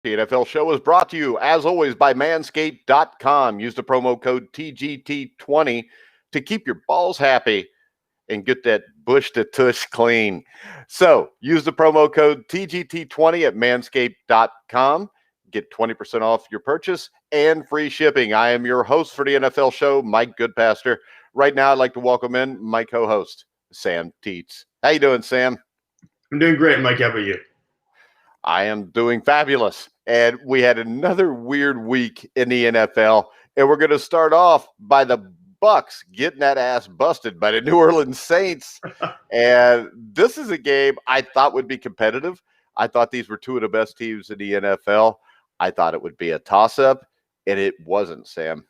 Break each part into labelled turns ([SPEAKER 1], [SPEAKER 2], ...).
[SPEAKER 1] The NFL show is brought to you, as always, by manscaped.com. Use the promo code TGT20 to keep your balls happy and get that bush to tush clean. So use the promo code TGT20 at manscaped.com. Get 20% off your purchase and free shipping. I am your host for the NFL show, Mike Goodpaster. Right now, I'd like to welcome in my co-host, Sam Teets. How you doing, Sam?
[SPEAKER 2] I'm doing great, Mike. How about you?
[SPEAKER 1] I am doing fabulous. And we had another weird week in the NFL. And we're going to start off by the Bucs getting that ass busted by the New Orleans Saints. And this is a game I thought would be competitive. I thought these were two of the best teams in the NFL. I thought it would be a toss-up, and it wasn't, Sam.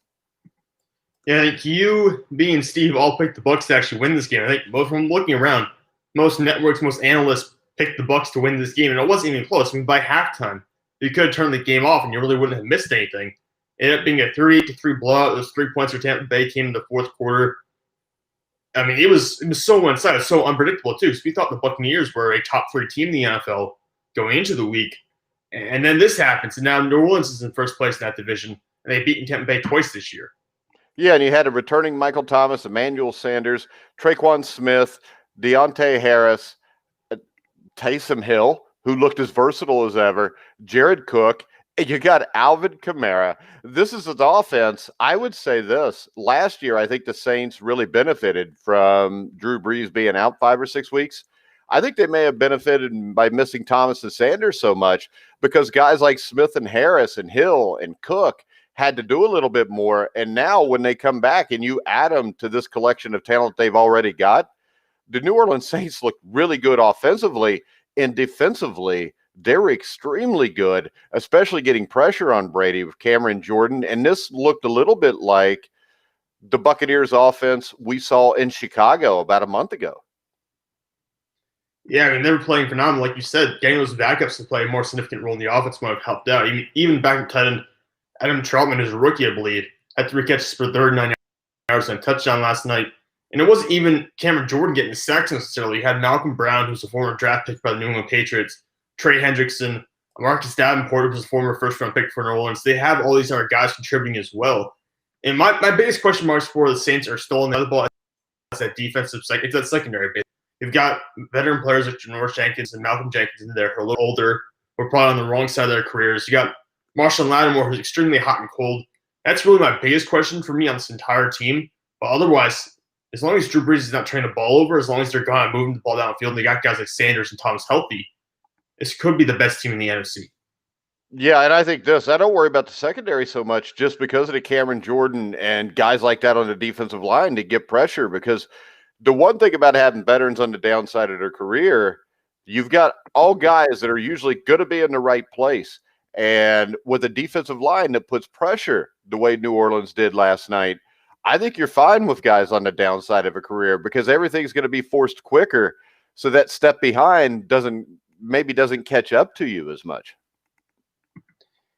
[SPEAKER 2] Yeah, I think you, me, and Steve all picked the Bucs to actually win this game. I think both from looking around, most networks, most analysts picked the Bucs to win this game, and it wasn't even close. I mean, by halftime, you could have turned the game off, and you really wouldn't have missed anything. It ended up being a 3-3 blowout. Those 3 points for Tampa Bay came in the fourth quarter. I mean, it was so one-sided, so unpredictable, too. So we thought the Buccaneers were a top 3 team in the NFL going into the week. And then this happens, and now New Orleans is in first place in that division, and they've beaten Tampa Bay twice this year.
[SPEAKER 1] Yeah, and you had a returning Michael Thomas, Emmanuel Sanders, Traquan Smith, Deontay Harris, Taysom Hill, who looked as versatile as ever, Jared Cook, and you got Alvin Kamara. This is an offense. I would say this. Last year, I think the Saints really benefited from Drew Brees being out 5 or 6 weeks. I think they may have benefited by missing Thomas and Sanders so much because guys like Smith and Harris and Hill and Cook had to do a little bit more. And now when they come back and you add them to this collection of talent they've already got, the New Orleans Saints look really good offensively, and defensively, they were extremely good, especially getting pressure on Brady with Cameron Jordan. And this looked a little bit like the Buccaneers offense we saw in Chicago about a month ago.
[SPEAKER 2] Yeah, I mean, they were playing phenomenal. Like you said, getting those backups to play a more significant role in the offense might have helped out. Even backup tight end Adam Troutman is a rookie, I believe, had 3 catches for 39 yards and a touchdown last night. And it wasn't even Cameron Jordan getting the sacks necessarily. You had Malcolm Brown, who's a former draft pick by the New England Patriots, Trey Hendrickson, Marcus Davenport, who's a former first-round pick for New Orleans. They have all these other guys contributing as well. And my biggest question marks for the Saints are still on the other ball. It's that defensive second. It's that secondary bit. You've got veteran players like Janoris Jenkins and Malcolm Jenkins in there who are a little older, who are probably on the wrong side of their careers. You got Marshawn Lattimore, who's extremely hot and cold. That's really my biggest question for me on this entire team. But otherwise, as long as Drew Brees is not turning the ball over, as long as they're going and moving the ball downfield, and they got guys like Sanders and Thomas healthy, this could be the best team in the NFC.
[SPEAKER 1] Yeah, and I think I don't worry about the secondary so much just because of the Cameron Jordan and guys like that on the defensive line to get pressure, because the one thing about having veterans on the downside of their career, you've got all guys that are usually going to be in the right place. And with a defensive line that puts pressure the way New Orleans did last night, I think you're fine with guys on the downside of a career because everything's going to be forced quicker. So that step behind doesn't catch up to you as much.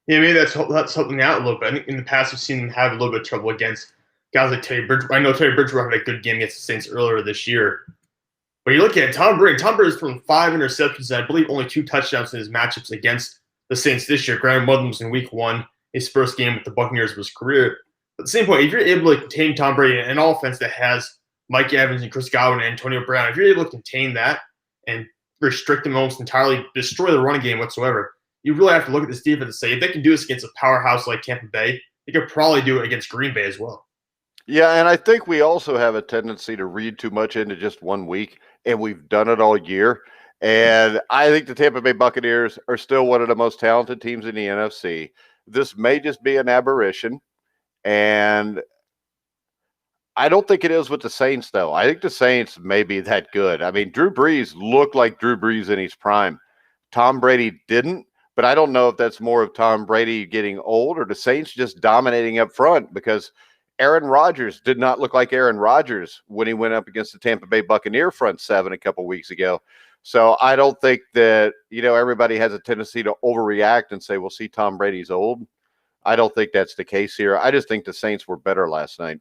[SPEAKER 2] Yeah, maybe that's helping out a little bit. I think in the past we've seen them have a little bit of trouble against guys like Teddy Bridgewater. I know Teddy Bridgewater had a good game against the Saints earlier this year. But you look at Tom Brady. Tom Brady's thrown 5 interceptions and I believe only 2 touchdowns in his matchups against the Saints this year. Granted, one of them was in week 1, his first game with the Buccaneers of his career. But at the same point, if you're able to contain Tom Brady in an offense that has Mike Evans and Chris Godwin and Antonio Brown, if you're able to contain that and restrict them almost entirely, destroy the running game whatsoever, you really have to look at this defense and say, if they can do this against a powerhouse like Tampa Bay, they could probably do it against Green Bay as well.
[SPEAKER 1] Yeah, and I think we also have a tendency to read too much into just one week, and we've done it all year. And I think the Tampa Bay Buccaneers are still one of the most talented teams in the NFC. This may just be an aberration, and I don't think it is with the Saints, though. I think the Saints may be that good. I mean, Drew Brees looked like Drew Brees in his prime. Tom Brady didn't, but I don't know if that's more of Tom Brady getting old or the Saints just dominating up front, because Aaron Rodgers did not look like Aaron Rodgers when he went up against the Tampa Bay Buccaneer front 7 a couple weeks ago. So I don't think that, everybody has a tendency to overreact and say, well, see, Tom Brady's old. I don't think that's the case here. I just think the Saints were better last night.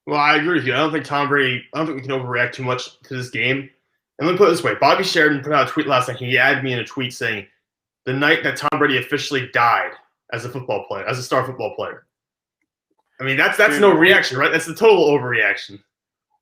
[SPEAKER 2] Well, I agree with you. I don't think we can overreact too much to this game. And let me put it this way. Bobby Sheridan put out a tweet last night. He added me in a tweet saying, the night that Tom Brady officially died as a football player, as a star football player. I mean, that's no reaction, right? That's the total overreaction.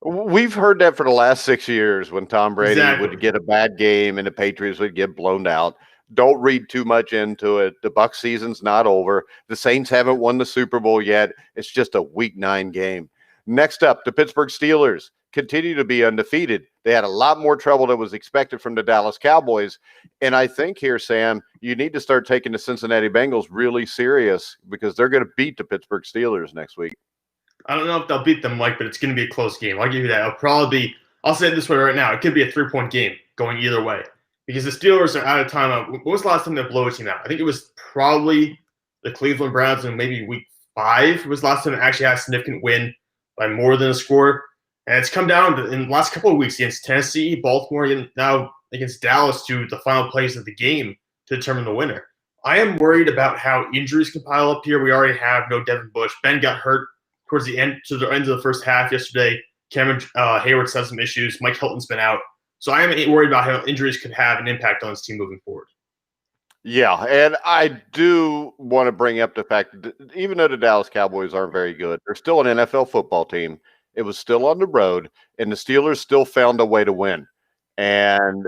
[SPEAKER 1] We've heard that for the last 6 years when Tom Brady would get a bad game and the Patriots would get blown out. Don't read too much into it. The Bucs season's not over. The Saints haven't won the Super Bowl yet. It's just a Week 9 game. Next up, the Pittsburgh Steelers continue to be undefeated. They had a lot more trouble than was expected from the Dallas Cowboys. And I think here, Sam, you need to start taking the Cincinnati Bengals really serious because they're going to beat the Pittsburgh Steelers next week.
[SPEAKER 2] I don't know if they'll beat them, Mike, but it's going to be a close game. I'll give you that. I'll say it this way right now. It could be a 3-point game going either way because the Steelers are out of timeout. When was the last time they blew a team out? I think it was probably the Cleveland Browns in maybe week 5 was the last time they actually had a significant win by more than a score. And it's come down in the last couple of weeks against Tennessee, Baltimore, and now against Dallas to the final plays of the game to determine the winner. I am worried about how injuries can pile up here. We already have no Devin Bush. Ben got hurt towards the end of the first half yesterday. Cameron Hayward's had some issues. Mike Hilton's been out. So I am worried about how injuries could have an impact on this team moving forward.
[SPEAKER 1] Yeah, and I do want to bring up the fact that even though the Dallas Cowboys aren't very good, they're still an NFL football team. It was still on the road, and the Steelers still found a way to win. And,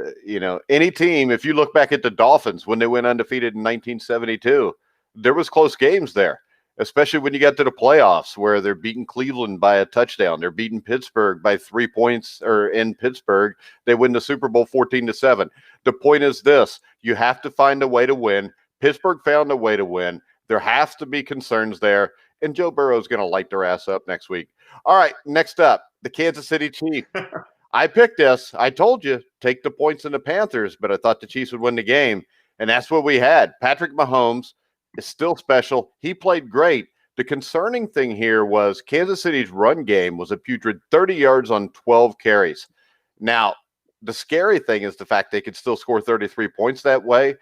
[SPEAKER 1] any team, if you look back at the Dolphins when they went undefeated in 1972, there was close games there. Especially when you get to the playoffs where they're beating Cleveland by a touchdown. They're beating Pittsburgh by 3 points, or in Pittsburgh, they win the Super Bowl 14-7. The point is this, you have to find a way to win. Pittsburgh found a way to win. There has to be concerns there, and Joe Burrow is going to light their ass up next week. All right, next up, the Kansas City Chiefs. I picked this. I told you, take the points in the Panthers, but I thought the Chiefs would win the game, and that's what we had. Patrick Mahomes is still special. He played great. The concerning thing here was Kansas City's run game was a putrid 30 yards on 12 carries. Now, the scary thing is the fact they could still score 33 points that way,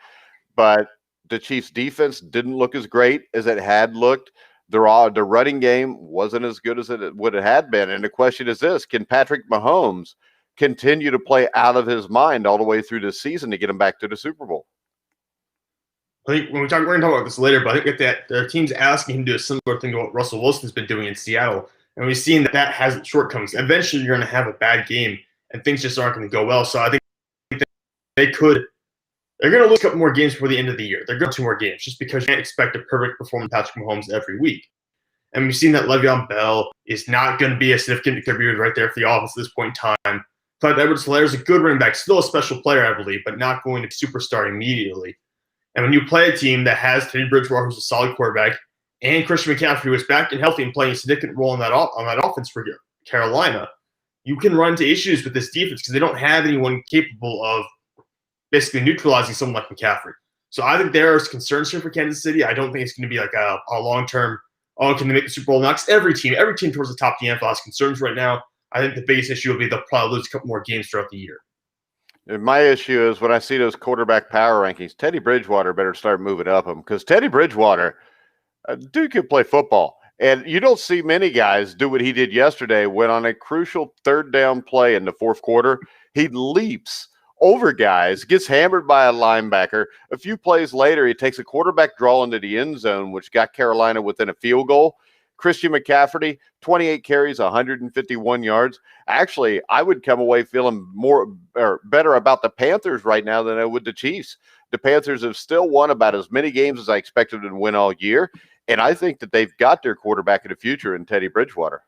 [SPEAKER 1] but the Chiefs' defense didn't look as great as it had looked. The running game wasn't as good as it would have had been. And the question is this, can Patrick Mahomes continue to play out of his mind all the way through this season to get him back to the Super Bowl?
[SPEAKER 2] I think we're going to talk about this later, but I think that their team's asking him to do a similar thing to what Russell Wilson's been doing in Seattle. And we've seen that has shortcomings. Eventually, you're going to have a bad game, and things just aren't going to go well. So I think they're going to lose a couple more games before the end of the year. They're going to 2 more games just because you can't expect a perfect performance from Patrick Mahomes every week. And we've seen that Le'Veon Bell is not going to be a significant contributor right there for the offense at this point in time. Clyde Edwards-Helaire is a good running back, still a special player, I believe, but not going to superstar immediately. And when you play a team that has Teddy Bridgewater, who's a solid quarterback, and Christian McCaffrey, who is back and healthy and playing a significant role on that offense for Carolina, you can run into issues with this defense because they don't have anyone capable of basically neutralizing someone like McCaffrey. So I think there are concerns here for Kansas City. I don't think it's going to be like a long-term, can they make the Super Bowl next? Every team towards the top of the NFL has concerns right now. I think the biggest issue will be they'll probably lose a couple more games throughout the year.
[SPEAKER 1] And my issue is when I see those quarterback power rankings, Teddy Bridgewater better start moving up them because Teddy Bridgewater, dude can play football. And you don't see many guys do what he did yesterday when on a crucial third down play in the fourth quarter, he leaps over guys, gets hammered by a linebacker. A few plays later, he takes a quarterback draw into the end zone, which got Carolina within a field goal. Christian McCaffrey, 28 carries, 151 yards. Actually, I would come away feeling better about the Panthers right now than I would the Chiefs. The Panthers have still won about as many games as I expected them to win all year, and I think that they've got their quarterback of the future in Teddy Bridgewater.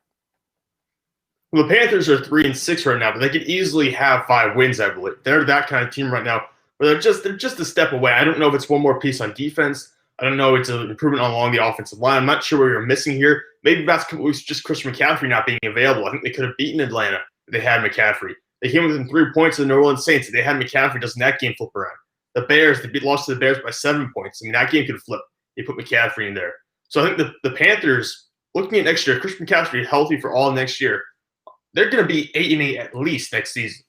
[SPEAKER 2] Well, the Panthers are 3-6 right now, but they could easily have 5 wins, I believe. They're that kind of team right now where they're just a step away. I don't know if it's one more piece on defense. I don't know. It's an improvement along the offensive line. I'm not sure what you're missing here. Maybe that's just Christian McCaffrey not being available. I think they could have beaten Atlanta if they had McCaffrey. They came within 3 points of the New Orleans Saints. If they had McCaffrey, doesn't that game flip around? The Bears, they lost to the Bears by 7 points. I mean, that game could flip. They put McCaffrey in there. So I think the Panthers, looking at next year, Christian McCaffrey healthy for all next year, they're going to be 8-8 at least next season.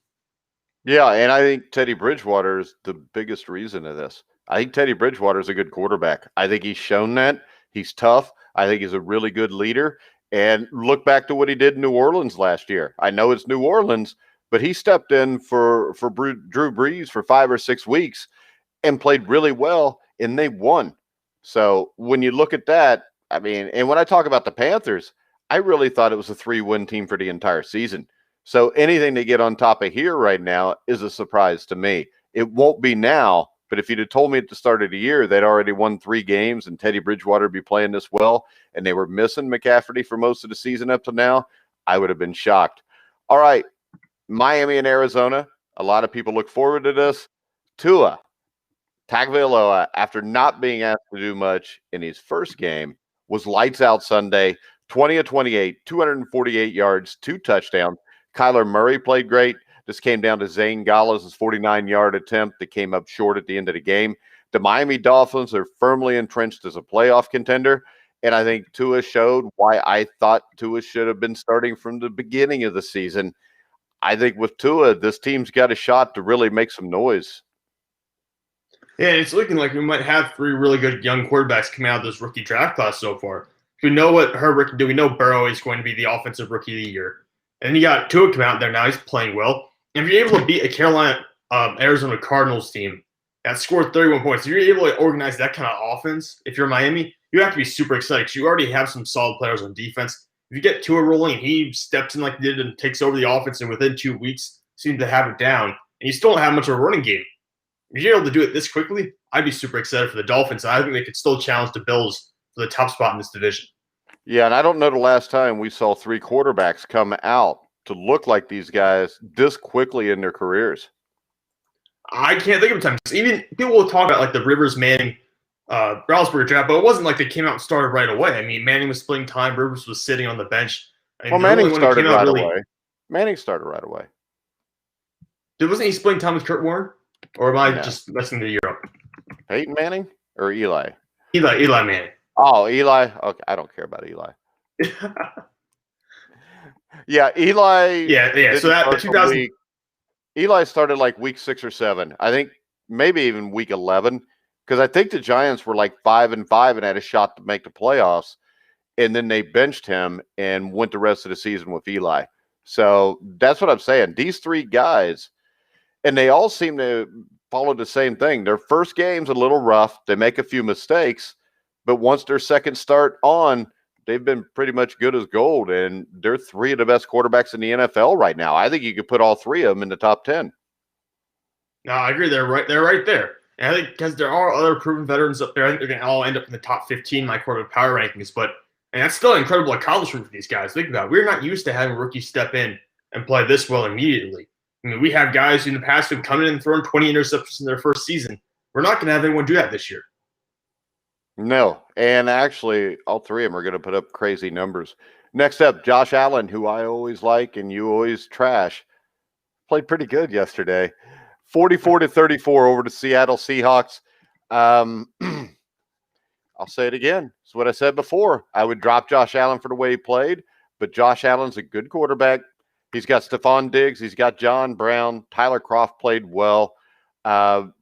[SPEAKER 1] Yeah, and I think Teddy Bridgewater is the biggest reason of this. I think Teddy Bridgewater is a good quarterback. I think he's shown that. He's tough. I think he's a really good leader. And look back to what he did in New Orleans last year. I know it's New Orleans, but he stepped in for Drew Brees for 5 or 6 weeks. and played really well, and they won. So when you look at that, I mean, and when I talk about the Panthers, I really thought it was a 3-win team for the entire season. So anything they get on top of here right now is a surprise to me. It won't be now, but if you'd have told me at the start of the year they'd already won 3 games and Teddy Bridgewater would be playing this well, and they were missing McCaffrey for most of the season up to now, I would have been shocked. All right, Miami and Arizona. A lot of people look forward to this. Tua Tagovailoa, after not being asked to do much in his first game, was lights out Sunday, 20 of 28, 248 yards, 2 touchdowns. Kyler Murray played great. This came down to Zane Gallas' 49-yard attempt that came up short at the end of the game. The Miami Dolphins are firmly entrenched as a playoff contender, and I think Tua showed why I thought Tua should have been starting from the beginning of the season. I think with Tua, this team's got a shot to really make some noise.
[SPEAKER 2] Yeah, it's looking like we might have 3 really good young quarterbacks coming out of this rookie draft class so far. We know what Herbert can do. We know Burrow is going to be the offensive rookie of the year. And you got Tua come out there now. He's playing well. And if you're able to beat a Carolina, Arizona Cardinals team that scored 31 points, if you're able to organize that kind of offense, if you're Miami, you have to be super excited because you already have some solid players on defense. If you get Tua rolling and he steps in like he did and takes over the offense and within 2 weeks seems to have it down, and you still don't have much of a running game. If you're able to do it this quickly, I'd be super excited for the Dolphins. I think they could still challenge the Bills for the top spot in this division.
[SPEAKER 1] Yeah, and I don't know the last time we saw 3 quarterbacks come out to look like these guys this quickly in their careers.
[SPEAKER 2] I can't think of a time. Even people will talk about like the Rivers Manning Roethlisberger draft, but it wasn't like they came out and started right away. I mean, Manning was splitting time, Rivers was sitting on the bench.
[SPEAKER 1] Well, Manning started right away. Manning started right away.
[SPEAKER 2] Wasn't he splitting time with Kurt Warner? Or am I just messing the year up?
[SPEAKER 1] Peyton Manning or Eli?
[SPEAKER 2] Eli Manning.
[SPEAKER 1] Oh, Eli. Okay, I don't care about Eli. Yeah, Eli.
[SPEAKER 2] Yeah. So that 2000.
[SPEAKER 1] Eli started like week 6 or 7. I think maybe even week 11, because I think the Giants were like 5-5 and had a shot to make the playoffs, and then they benched him and went the rest of the season with Eli. So that's what I'm saying. These 3 guys. And they all seem to follow the same thing. Their first game's a little rough. They make a few mistakes, but once their second start on, they've been pretty much good as gold. And they're 3 of the best quarterbacks in the NFL right now. I think you could put all 3 of them in the top 10.
[SPEAKER 2] No, I agree. They're right there. And I think because there are other proven veterans up there, I think they're going to all end up in the top 15 in my quarterback power rankings. And that's still an incredible accomplishment for these guys. Think about it. We're not used to having rookies step in and play this well immediately. I mean, we have guys in the past who've come in and thrown 20 interceptions in their first season. We're not going to have anyone do that this year.
[SPEAKER 1] No, and actually, all 3 of them are going to put up crazy numbers. Next up, Josh Allen, who I always like and you always trash, played pretty good yesterday. 44-34 over the Seattle Seahawks. I'll say it again. It's what I said before. I would drop Josh Allen for the way he played, but Josh Allen's a good quarterback. He's got Stephon Diggs. He's got John Brown. Tyler Kroft played well. And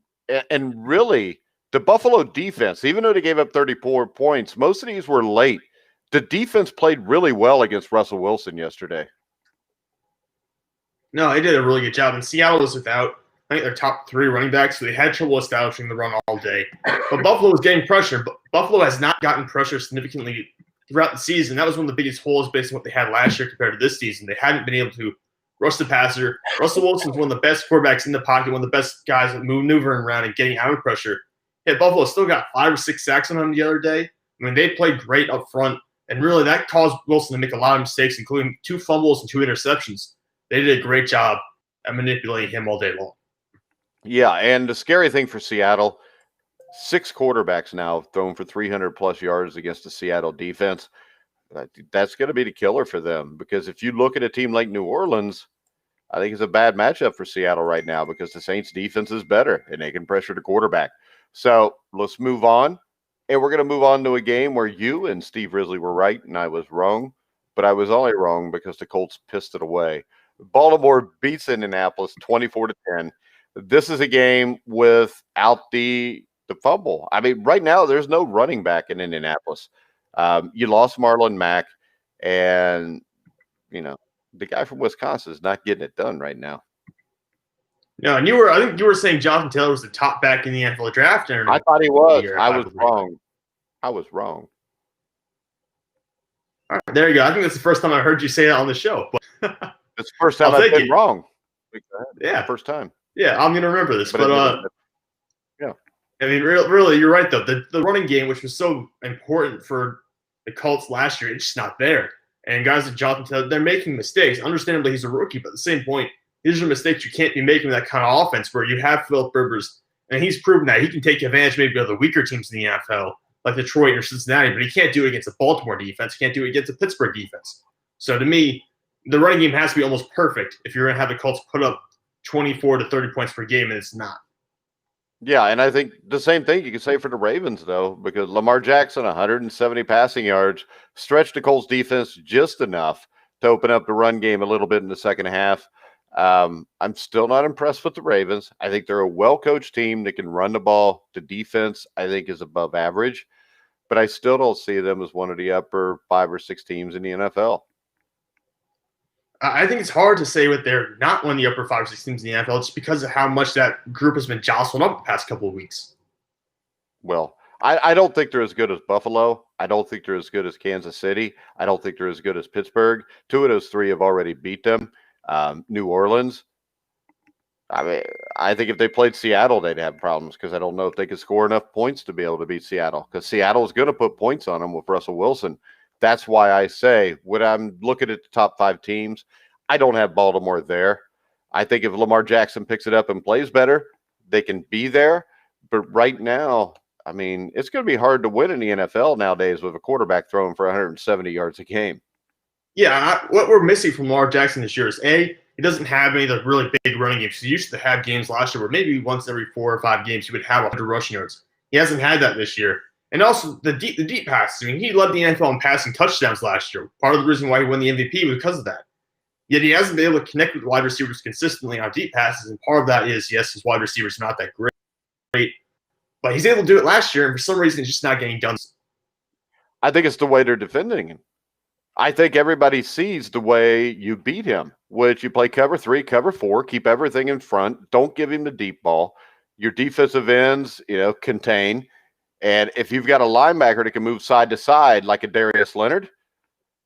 [SPEAKER 1] really, the Buffalo defense, even though they gave up 34 points, most of these were late. The defense played really well against Russell Wilson yesterday.
[SPEAKER 2] No, they did a really good job. And Seattle was without, I think, their top 3 running backs, so they had trouble establishing the run all day. But Buffalo was getting pressure. But Buffalo has not gotten pressure significantly throughout the season. That was one of the biggest holes based on what they had last year compared to this season. They hadn't been able to rush the passer. Russell Wilson's one of the best quarterbacks in the pocket, one of the best guys at maneuvering around and getting out of pressure. Yeah, Buffalo still got 5 or 6 sacks on him the other day. I mean, they played great up front, and really that caused Wilson to make a lot of mistakes, including 2 fumbles and 2 interceptions. They did a great job at manipulating him all day long. Yeah,
[SPEAKER 1] and the scary thing for Seattle, 6 quarterbacks now have thrown for 300-plus yards against the Seattle defense. That's going to be the killer for them, because if you look at a team like New Orleans, I think it's a bad matchup for Seattle right now because the Saints' defense is better, and they can pressure the quarterback. So let's move on, and we're going to move on to a game where you and Steve Risley were right, and I was wrong, but I was only wrong because the Colts pissed it away. Baltimore beats Indianapolis 24-10. This is a game without the fumble. I mean, right now there's no running back in Indianapolis. You lost Marlon Mack, and the guy from Wisconsin is not getting it done right now.
[SPEAKER 2] No, and I think you were saying Jonathan Taylor was the top back in the NFL draft.
[SPEAKER 1] I thought he was.
[SPEAKER 2] Year,
[SPEAKER 1] I was wrong. I was wrong.
[SPEAKER 2] All right, there you go. I think that's the first time I heard you say that on the show. But
[SPEAKER 1] it's the first time I've been wrong.
[SPEAKER 2] Yeah,
[SPEAKER 1] first time.
[SPEAKER 2] Yeah, I'm gonna remember this. But
[SPEAKER 1] yeah,
[SPEAKER 2] I mean, really, you're right though. The running game, which was so important for the Colts last year, it's just not there. And guys like Jonathan Taylor, they're making mistakes. Understandably, he's a rookie, but at the same point, these are mistakes you can't be making with that kind of offense where you have Philip Rivers, and he's proven that he can take advantage maybe of the weaker teams in the NFL, like Detroit or Cincinnati, but he can't do it against a Baltimore defense. He can't do it against a Pittsburgh defense. So to me, the running game has to be almost perfect if you're going to have the Colts put up 24 to 30 points per game, and it's not.
[SPEAKER 1] Yeah, and I think the same thing you can say for the Ravens, though, because Lamar Jackson, 170 passing yards, stretched the Colts defense just enough to open up the run game a little bit in the second half. I'm still not impressed with the Ravens. I think they're a well-coached team that can run the ball. The defense, I think, is above average, but I still don't see them as one of the upper 5 or 6 teams in the NFL.
[SPEAKER 2] I think it's hard to say what they're not one of the upper 5 or 6 teams in the NFL just because of how much that group has been jostled up the past couple of weeks.
[SPEAKER 1] Well, I don't think they're as good as Buffalo. I don't think they're as good as Kansas City. I don't think they're as good as Pittsburgh. 2 of those 3 have already beat them. New Orleans. I mean, I think if they played Seattle, they'd have problems because I don't know if they could score enough points to be able to beat Seattle because Seattle is going to put points on them with Russell Wilson. That's why I say when I'm looking at the top 5 teams, I don't have Baltimore there. I think if Lamar Jackson picks it up and plays better, they can be there. But right now, I mean, it's going to be hard to win in the NFL nowadays with a quarterback throwing for 170 yards a game.
[SPEAKER 2] Yeah, what we're missing from Lamar Jackson this year is he doesn't have any of the really big running games. He used to have games last year where maybe once every 4 or 5 games he would have 100 rushing yards. He hasn't had that this year. And also the deep passes. I mean, he led the NFL in passing touchdowns last year. Part of the reason why he won the MVP was because of that. Yet he hasn't been able to connect with wide receivers consistently on deep passes, and part of that is, yes, his wide receivers are not that great. But he's able to do it last year, and for some reason, it's just not getting done.
[SPEAKER 1] I think it's the way they're defending him. I think everybody sees the way you beat him, which you play cover 3, cover 4, keep everything in front, don't give him the deep ball. Your defensive ends, contain. And if you've got a linebacker that can move side to side like a Darius Leonard,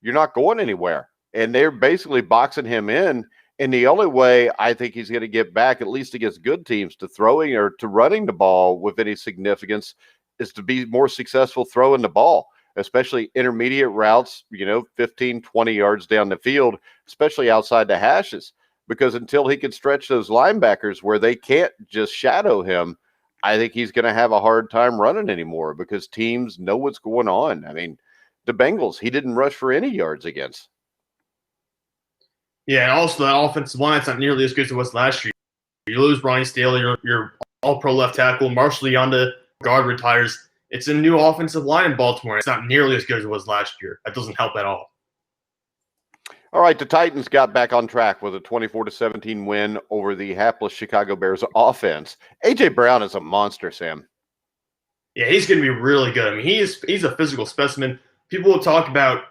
[SPEAKER 1] you're not going anywhere. And they're basically boxing him in. And the only way I think he's going to get back, at least against good teams, to throwing or to running the ball with any significance is to be more successful throwing the ball, especially intermediate routes, 15, 20 yards down the field, especially outside the hashes. Because until he can stretch those linebackers where they can't just shadow him, I think he's going to have a hard time running anymore because teams know what's going on. I mean, the Bengals, he didn't rush for any yards against.
[SPEAKER 2] Yeah, and also that offensive line's not nearly as good as it was last year. You lose Brian Staley, your all-pro left tackle, Marshall Yonda, guard retires. It's a new offensive line in Baltimore. It's not nearly as good as it was last year. That doesn't help at all.
[SPEAKER 1] All right, the Titans got back on track with a 24-17 win over the hapless Chicago Bears offense. A.J. Brown is a monster, Sam.
[SPEAKER 2] Yeah, he's going to be really good. I mean, he's a physical specimen. People will talk about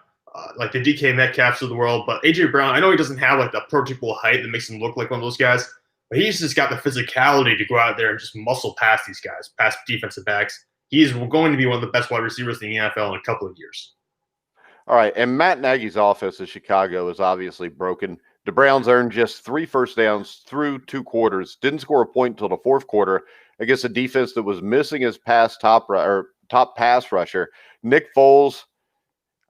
[SPEAKER 2] like the DK Metcalfs of the world, but A.J. Brown, I know he doesn't have like the prototypical height that makes him look like one of those guys, but he's just got the physicality to go out there and just muscle past these guys, past defensive backs. He's going to be one of the best wide receivers in the NFL in a couple of years.
[SPEAKER 1] All right, and Matt Nagy's offense in Chicago is obviously broken. The Browns earned just 3 first downs through 2 quarters, didn't score a point until the 4th quarter against a defense that was missing his top pass rusher. Nick Foles,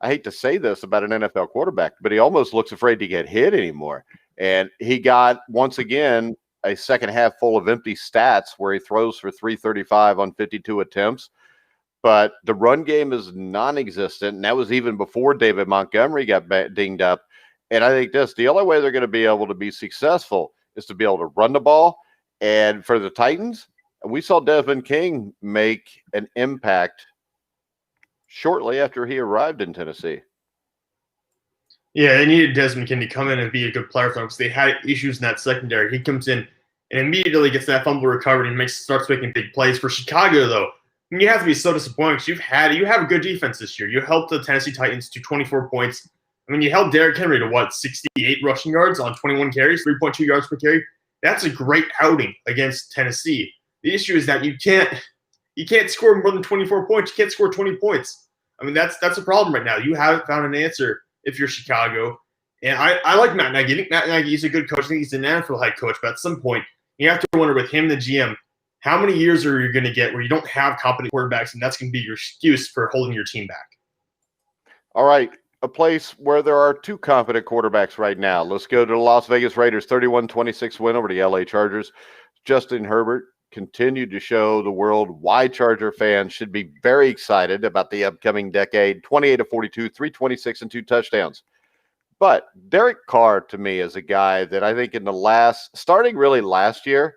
[SPEAKER 1] I hate to say this about an NFL quarterback, but he almost looks afraid to get hit anymore. And he got, once again, a second half full of empty stats where he throws for 335 on 52 attempts. But the run game is non-existent, and that was even before David Montgomery got dinged up. And I think the only way they're going to be able to be successful is to be able to run the ball. And for the Titans, we saw Desmond King make an impact shortly after he arrived in Tennessee.
[SPEAKER 2] Yeah, they needed Desmond King to come in and be a good player for them because they had issues in that secondary. He comes in and immediately gets that fumble recovered and starts making big plays. For Chicago, though, you have to be so disappointed because you have a good defense this year. You helped the Tennessee Titans to 24 points. I mean, you held Derrick Henry to 68 rushing yards on 21 carries, 3.2 yards per carry. That's a great outing against Tennessee. The issue is that you can't score more than 24 points. You can't score 20 points. I mean, that's a problem right now. You haven't found an answer if you're Chicago. And I like Matt Nagy. I think Matt Nagy is a good coach. I think he's an NFL head coach. But at some point, you have to wonder with him, the GM, how many years are you going to get where you don't have competent quarterbacks, and that's going to be your excuse for holding your team back?
[SPEAKER 1] All right, a place where there are two competent quarterbacks right now. Let's go to the Las Vegas Raiders, 31-26 win over the LA Chargers. Justin Herbert continued to show the world why Charger fans should be very excited about the upcoming decade. 28-42, 326, and 2 touchdowns. But Derek Carr, to me, is a guy that I think starting really last year,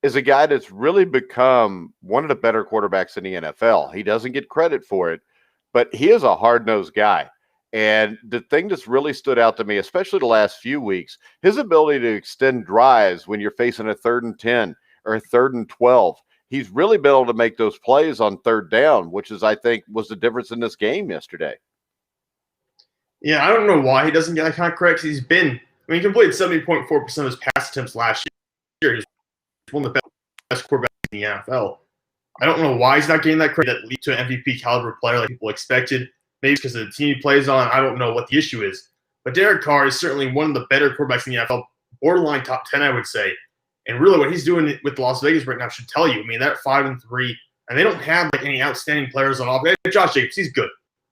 [SPEAKER 1] is a guy that's really become one of the better quarterbacks in the NFL. He doesn't get credit for it, but he is a hard-nosed guy. And the thing that's really stood out to me, especially the last few weeks, his ability to extend drives when you're facing a 3rd and 10 or a 3rd and 12. He's really been able to make those plays on 3rd down, which is, I think, was the difference in this game yesterday.
[SPEAKER 2] Yeah, I don't know why he doesn't get that kind of credit. He completed 70.4% of his pass attempts last year. He's one of the best quarterbacks in the NFL. I don't know why he's not getting that credit that leads to an MVP caliber player like people expected. Maybe because of the team he plays on. I don't know what the issue is. But Derek Carr is certainly one of the better quarterbacks in the NFL, borderline top 10, I would say. And really what he's doing with Las Vegas right now should tell you. I mean, they're 5-3, and they don't have any outstanding players on offense. Josh Jacobs, he's good.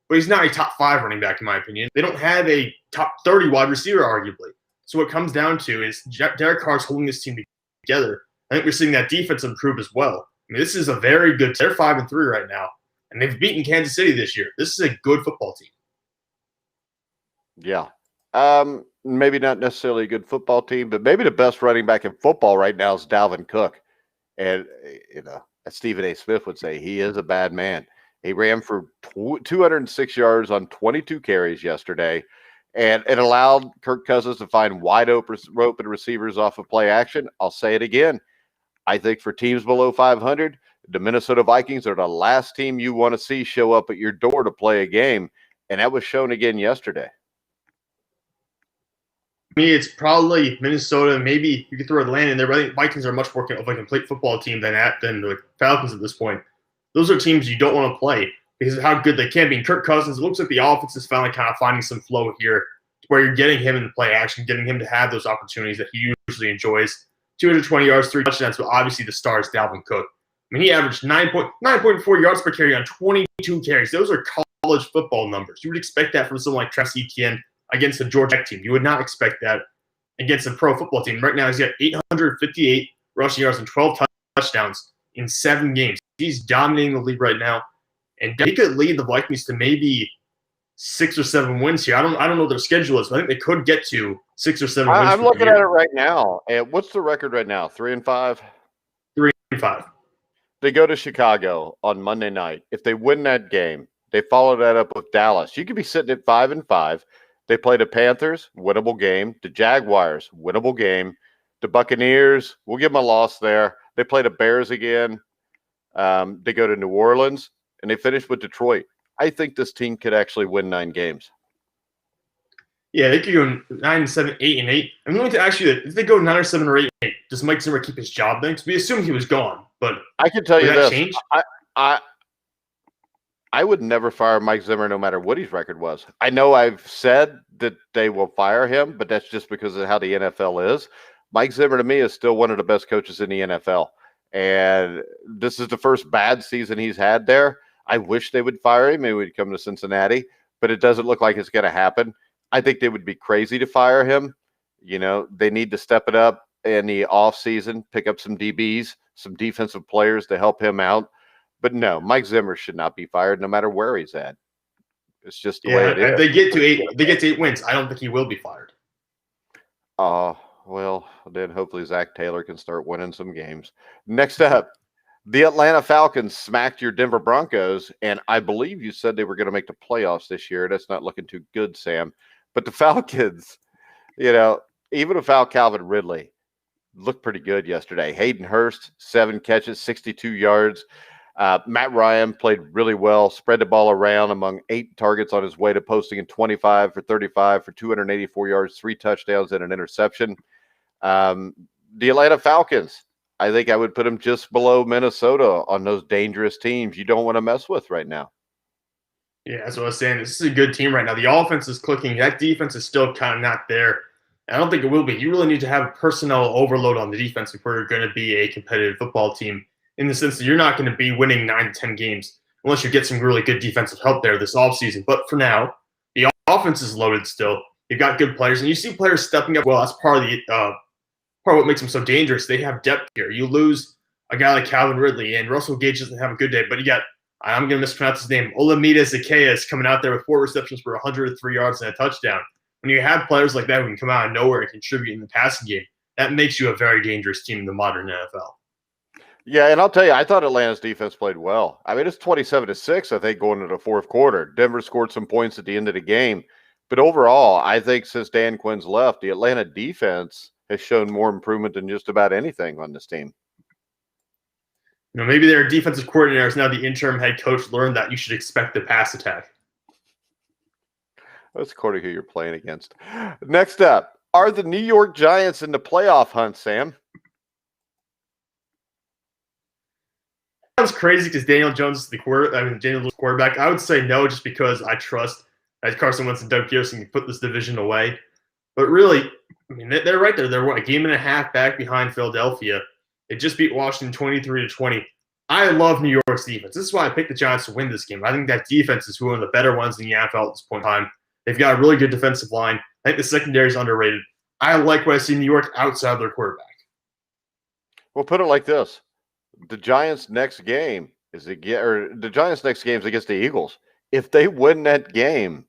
[SPEAKER 2] But he's not a top 5 running back, in my opinion. They don't have a top 30 wide receiver, arguably. So what it comes down to is Derek Carr's holding this team together. I think we're seeing that defense improve as well. I mean, this is a very good – they're 5-3 right now, and they've beaten Kansas City this year. This is a good football team.
[SPEAKER 1] Yeah. Maybe not necessarily a good football team, but maybe the best running back in football right now is Dalvin Cook. And, as Stephen A. Smith would say, he is a bad man. He ran for 206 yards on 22 carries yesterday, and it allowed Kirk Cousins to find wide open receivers off of play action. I'll say it again. I think for teams below 500, the Minnesota Vikings are the last team you want to see show up at your door to play a game, and that was shown again yesterday.
[SPEAKER 2] For me, it's probably Minnesota. Maybe you could throw Atlanta in there, but I think Vikings are much more of a complete football team than the Falcons at this point. Those are teams you don't want to play because of how good they can be. And Kirk Cousins, it looks like the offense is finally kind of finding some flow here where you're getting him in the play action, getting him to have those opportunities that he usually enjoys. 220 yards, 3 touchdowns, but obviously the star is Dalvin Cook. I mean, he averaged 9.4 yards per carry on 22 carries. Those are college football numbers. You would expect that from someone like Travis Etienne against the Georgia Tech team. You would not expect that against a pro football team. Right now, he's got 858 rushing yards and 12 touchdowns in 7 games. He's dominating the league right now, and he could lead the Vikings to maybe 6 or 7 wins here. I don't know what their schedule is, but I think they could get to 6 or 7 wins.
[SPEAKER 1] I'm looking at it right now. And what's the record right now? 3-5?
[SPEAKER 2] 3-5.
[SPEAKER 1] They go to Chicago on Monday night. If they win that game, they follow that up with Dallas. You could be sitting at 5-5. They play the Panthers, winnable game. The Jaguars, winnable game. The Buccaneers, we'll give them a loss there. They play the Bears again. They go to New Orleans, and they finish with Detroit. I think this team could actually win 9 games.
[SPEAKER 2] Yeah, they could go 9-7, 8-8. I'm going to ask you that if they go 9 or 7 or 8, does Mike Zimmer keep his job then? Because we assumed he was gone, but
[SPEAKER 1] I can tell you this:
[SPEAKER 2] change?
[SPEAKER 1] I would never fire Mike Zimmer, no matter what his record was. I know I've said that they will fire him, but that's just because of how the NFL is. Mike Zimmer, to me, is still one of the best coaches in the NFL. And this is the first bad season he's had there. I wish they would fire him. Maybe he'd come to Cincinnati, but it doesn't look like it's going to happen. I think they would be crazy to fire him. They need to step it up in the offseason, pick up some DBs, some defensive players to help him out. But no, Mike Zimmer should not be fired no matter where he's at. It's just the way it is.
[SPEAKER 2] If they get to 8 wins, I don't think he will be fired.
[SPEAKER 1] Well, then hopefully Zach Taylor can start winning some games. Next up, the Atlanta Falcons smacked your Denver Broncos, and I believe you said they were going to make the playoffs this year. That's not looking too good, Sam. But the Falcons, even without Calvin Ridley, looked pretty good yesterday. Hayden Hurst, 7 catches, 62 yards. Matt Ryan played really well, spread the ball around among 8 targets on his way to posting in 25 for 35 for 284 yards, 3 touchdowns, and an interception. The Atlanta Falcons. I think I would put them just below Minnesota on those dangerous teams you don't want to mess with right now.
[SPEAKER 2] Yeah, that's what I was saying. This is a good team right now. The offense is clicking. That defense is still kind of not there. I don't think it will be. You really need to have personnel overload on the defense if we're going to be a competitive football team, in the sense that you're not going to be winning 9 to 10 games unless you get some really good defensive help there this offseason. But for now, the offense is loaded still. You've got good players, and you see players stepping up. Well, that's part of what makes them so dangerous. They have depth here. You lose a guy like Calvin Ridley, and Russell Gage doesn't have a good day, but you got, I'm going to mispronounce his name, Olamide Zaccheaus coming out there with 4 receptions for 103 yards and a touchdown. When you have players like that who can come out of nowhere and contribute in the passing game, that makes you a very dangerous team in the modern NFL.
[SPEAKER 1] Yeah, and I'll tell you, I thought Atlanta's defense played well. I mean, it's 27-6, I think, going into the fourth quarter. Denver scored some points at the end of the game. But overall, I think since Dan Quinn's left, the Atlanta defense has shown more improvement than just about anything on this team.
[SPEAKER 2] You know, maybe their defensive coordinator is now the interim head coach, learned that you should expect the pass attack.
[SPEAKER 1] That's according to who you're playing against. Next up, are the New York Giants in the playoff hunt, Sam?
[SPEAKER 2] Sounds crazy because Daniel Jones is Daniel's quarterback. I would say no, just because I trust that Carson Wentz and Doug Peterson can put this division away. But really, I mean, they're right there. They're a game and a half back behind Philadelphia. They just beat Washington 23-20. I love New York's defense. This is why I picked the Giants to win this game. I think that defense is one of the better ones in the NFL at this point in time. They've got a really good defensive line. I think the secondary is underrated. I like what I see in New York outside of their quarterback.
[SPEAKER 1] Well, put it like this. The Giants' next game is against the Eagles. If they win that game,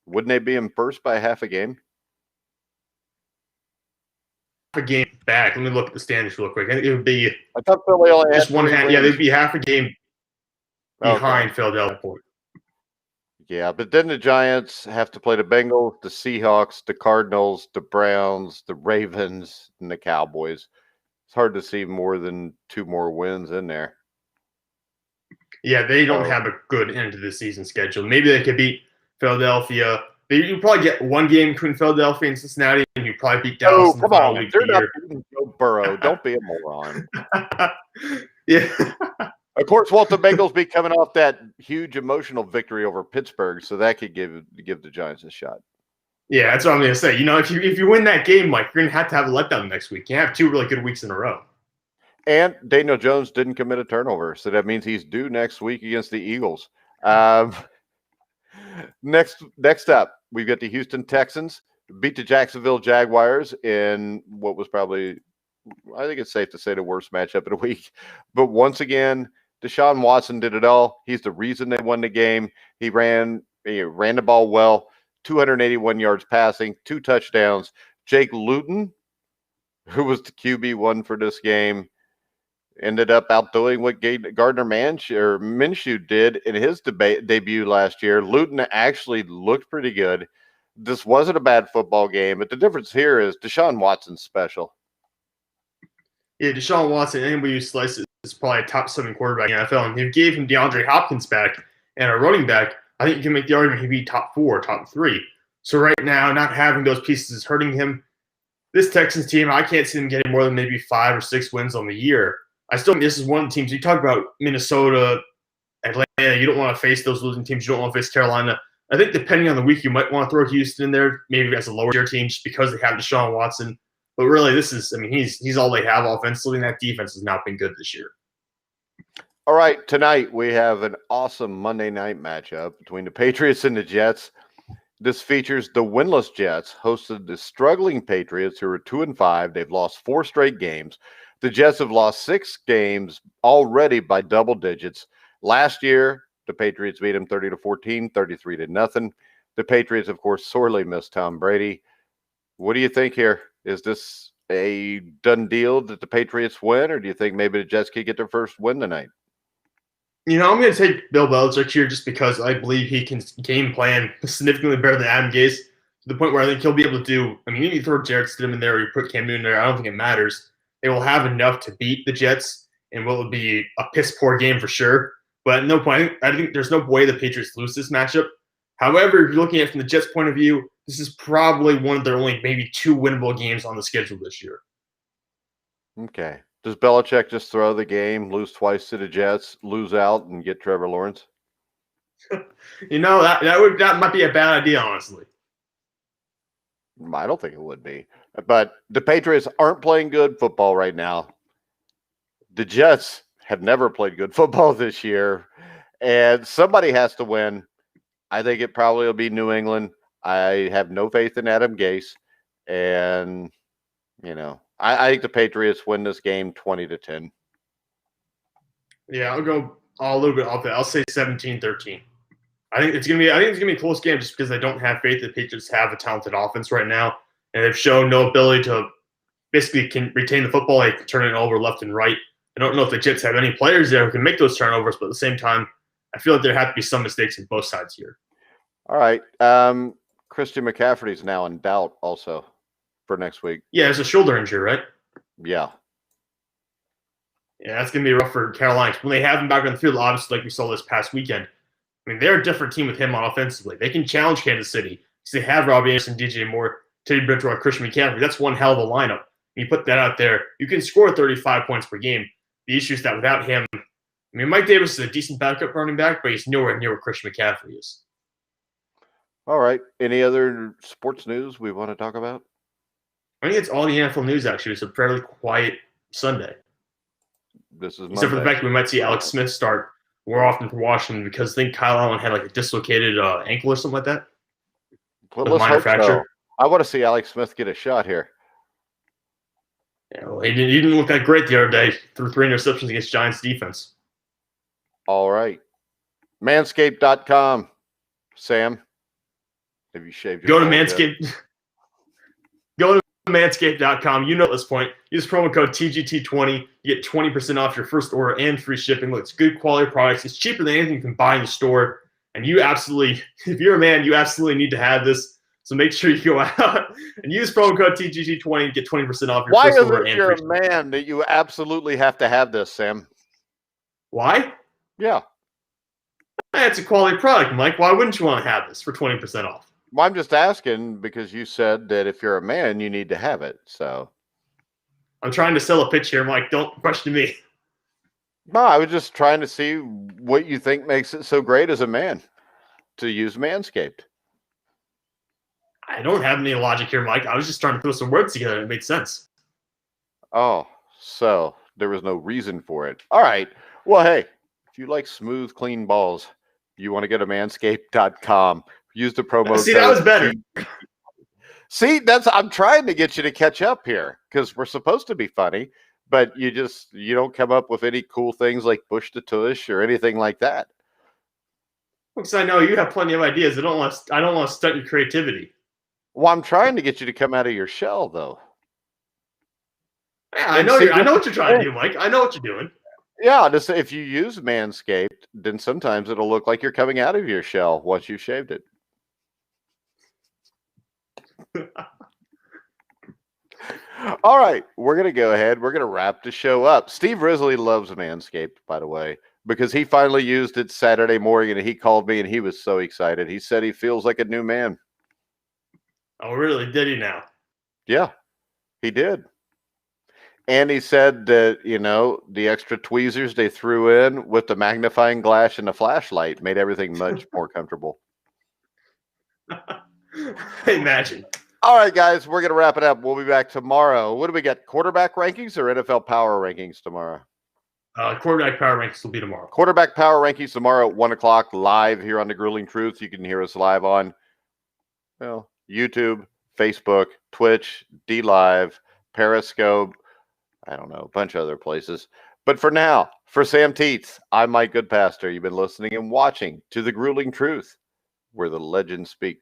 [SPEAKER 1] wouldn't they be in first by half a game?
[SPEAKER 2] A game back. Let me look at the standings real quick. I think it would be.
[SPEAKER 1] I thought Philly only had
[SPEAKER 2] just one hand. Yeah, they'd be half a game behind Philadelphia.
[SPEAKER 1] Yeah, but then the Giants have to play the Bengals, the Seahawks, the Cardinals, the Browns, the Ravens, and the Cowboys. It's hard to see more than 2 more wins in there.
[SPEAKER 2] Yeah, they don't have a good end to the season schedule. Maybe they could beat Philadelphia. You probably get one game between Philadelphia and Cincinnati, and you probably beat Dallas.
[SPEAKER 1] Oh, come on. They're not beating Joe Burrow. Don't be a moron.
[SPEAKER 2] Yeah.
[SPEAKER 1] Of course, won't the Bengals be coming off that huge emotional victory over Pittsburgh, so that could give the Giants a shot.
[SPEAKER 2] Yeah, that's what I'm going to say. You know, if you win that game, Mike, you're going to have a letdown next week. You have 2 really good weeks in a row.
[SPEAKER 1] And Daniel Jones didn't commit a turnover, so that means he's due next week against the Eagles. Next up, we've got the Houston Texans beat the Jacksonville Jaguars in what was probably, I think it's safe to say, the worst matchup of the week. But once again, Deshaun Watson did it all. He's the reason they won the game. He ran the ball well, 281 yards passing, 2 touchdowns. Jake Luton, who was the QB1 for this game, ended up outdoing what Gardner Minshew did in his debut last year. Luton actually looked pretty good. This wasn't a bad football game, but the difference here is Deshaun Watson's special.
[SPEAKER 2] Yeah, Deshaun Watson, anybody who slices, is probably a top 7 quarterback in the NFL. And if you gave him DeAndre Hopkins back and a running back, I think you can make the argument he'd be top 4, top 3. So right now, not having those pieces is hurting him. This Texans team, I can't see them getting more than maybe 5 or 6 wins on the year. I still think this is one of the teams. You talk about Minnesota, Atlanta. You don't want to face those losing teams. You don't want to face Carolina. I think depending on the week, you might want to throw Houston in there, maybe as a lower tier team, just because they have Deshaun Watson. But really, he's all they have offensively, and that defense has not been good this year.
[SPEAKER 1] All right, tonight we have an awesome Monday night matchup between the Patriots and the Jets. This features the winless Jets hosted the struggling Patriots, who are 2-5. They've lost 4 straight games. The Jets have lost 6 games already by double digits. Last year, the Patriots beat them 30-14, 33-0. The Patriots, of course, sorely missed Tom Brady. What do you think here? Is this a done deal that the Patriots win, or do you think maybe the Jets could get their first win tonight?
[SPEAKER 2] You know, I'm going to take Bill Belichick here just because I believe he can game plan significantly better than Adam Gase, to the point where I think he'll be able to do – I mean, even if you throw Jarrett Stidham in there or you put Cam Newton in there, I don't think it matters. They will have enough to beat the Jets, and will it be a piss-poor game for sure. But at no point – I think there's no way the Patriots lose this matchup. However, if you're looking at it from the Jets' point of view, this is probably one of their only maybe 2 winnable games on the schedule this year.
[SPEAKER 1] Okay. Does Belichick just throw the game, lose twice to the Jets, lose out, and get Trevor Lawrence?
[SPEAKER 2] That might be a bad idea, honestly.
[SPEAKER 1] I don't think it would be. But the Patriots aren't playing good football right now. The Jets have never played good football this year, and somebody has to win. I think it probably will be New England. I have no faith in Adam Gase, and I think the Patriots win this game 20-10.
[SPEAKER 2] Yeah, I'll go a little bit off that. I'll say 17-13. I think it's gonna be a close game just because I don't have faith that the Patriots have a talented offense right now, and they've shown no ability to basically can retain the football, like turn it over left and right. I don't know if the Jets have any players there who can make those turnovers, but at the same time, I feel like there have to be some mistakes on both sides here.
[SPEAKER 1] All right. Christian McCaffrey's now in doubt also for next week.
[SPEAKER 2] Yeah, it's a shoulder injury, right?
[SPEAKER 1] Yeah.
[SPEAKER 2] Yeah, that's going to be rough for Carolina. When they have him back on the field, obviously, like we saw this past weekend, I mean, they're a different team with him on offensively. They can challenge Kansas City because they have Robbie Anderson, DJ Moore, Teddy Bridgewater, Christian McCaffrey. That's one hell of a lineup. When you put that out there, you can score 35 points per game. The issue is that without him, I mean, Mike Davis is a decent backup running back, but he's nowhere near where Christian McCaffrey is.
[SPEAKER 1] All right. Any other sports news we want to talk about?
[SPEAKER 2] I think it's all the NFL news, actually. It's a fairly quiet Sunday.
[SPEAKER 1] This is
[SPEAKER 2] Except for the fact that we might see Alex Smith start more often for Washington because I think Kyle Allen had like a dislocated ankle or something like that.
[SPEAKER 1] Well, let's
[SPEAKER 2] minor
[SPEAKER 1] hope
[SPEAKER 2] fracture.
[SPEAKER 1] so. I want to see Alex Smith get a shot here.
[SPEAKER 2] Yeah, well, he didn't look that great the other day. Threw 3 interceptions against Giants defense.
[SPEAKER 1] All right. Manscaped.com. Sam, have you shaved your
[SPEAKER 2] Go to
[SPEAKER 1] balls yet?
[SPEAKER 2] Manscaped. Go to manscaped.com. You know at this point. Use promo code TGT20. You get 20% off your first order and free shipping. Look, it's good quality products. It's cheaper than anything you can buy in the store. And you absolutely, if you're a man, you absolutely need to have this. So make sure you go out and use promo code TGT20 and get 20% off your
[SPEAKER 1] Why
[SPEAKER 2] first
[SPEAKER 1] is
[SPEAKER 2] order
[SPEAKER 1] it
[SPEAKER 2] and
[SPEAKER 1] you're
[SPEAKER 2] free
[SPEAKER 1] a
[SPEAKER 2] shipping.
[SPEAKER 1] man that you absolutely have to have this, Sam?
[SPEAKER 2] Why?
[SPEAKER 1] Yeah.
[SPEAKER 2] It's a quality product, Mike. Why wouldn't you want to have this for 20% off?
[SPEAKER 1] Well, I'm just asking because you said that if you're a man, you need to have it. So
[SPEAKER 2] I'm trying to sell a pitch here, Mike. Don't question me.
[SPEAKER 1] no, I was just trying to see what you think makes it so great as a man to use Manscaped.
[SPEAKER 2] I don't have any logic here, Mike. I was just trying to throw some words together and it made sense.
[SPEAKER 1] Oh, so there was no reason for it. All right. Well, hey, if you like smooth, clean balls, you want to go to manscaped.com. Use the promo
[SPEAKER 2] See,
[SPEAKER 1] code.
[SPEAKER 2] that was better.
[SPEAKER 1] See, I'm trying to get you to catch up here because we're supposed to be funny, but you don't come up with any cool things like Bush to Tush or anything like that.
[SPEAKER 2] Because I know you have plenty of ideas. I don't want to stunt your creativity.
[SPEAKER 1] Well, I'm trying to get you to come out of your shell, though.
[SPEAKER 2] Yeah, I know what you're trying to do, Mike. I know what you're doing.
[SPEAKER 1] Yeah, just if you use Manscaped, then sometimes it'll look like you're coming out of your shell once you've shaved it. All right, we're going to go ahead. We're going to wrap the show up. Steve Risley loves Manscaped, by the way, because he finally used it Saturday morning, and he called me, and he was so excited. He said he feels like a new man.
[SPEAKER 2] Oh, really? Did he now?
[SPEAKER 1] Yeah, he did. And he said that, the extra tweezers they threw in with the magnifying glass and the flashlight made everything much more comfortable.
[SPEAKER 2] Imagine.
[SPEAKER 1] All right, guys, we're going to wrap it up. We'll be back tomorrow. What do we got? Quarterback rankings or NFL power rankings tomorrow?
[SPEAKER 2] Quarterback power rankings will be tomorrow.
[SPEAKER 1] Quarterback power rankings tomorrow at 1 o'clock live here on The Grueling Truth. You can hear us live on YouTube, Facebook, Twitch, DLive, Periscope. I don't know, a bunch of other places. But for now, for Sam Teets, I'm Mike Goodpaster. You've been listening and watching to The Grueling Truth, where the legends speak.